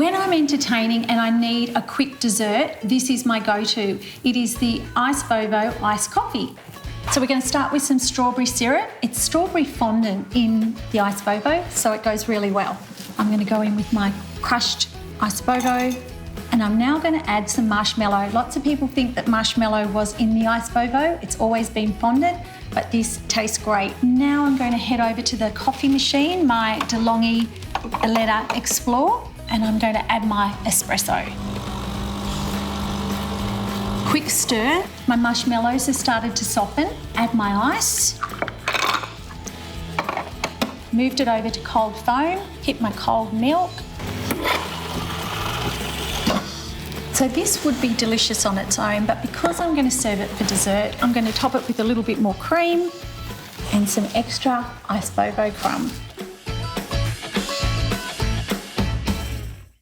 When I'm entertaining and I need a quick dessert, this is my go-to. It is the Iced Vovo Iced Coffee. So we're going to start with some strawberry syrup. It's strawberry fondant in the Iced Vovo, so it goes really well. I'm going to go in with my crushed Iced Vovo, and I'm now going to add some marshmallow. Lots of people think that marshmallow was in the Iced Vovo. It's always been fondant, but this tastes great. Now I'm going to head over to the coffee machine, my De'Longhi Eletta Explore, and I'm going to add my espresso. Quick stir. My marshmallows have started to soften. Add my ice. Moved it over to cold foam. Hit my cold milk. So this would be delicious on its own, but because I'm going to serve it for dessert, I'm going to top it with a little bit more cream and some extra Iced Vovo crumb.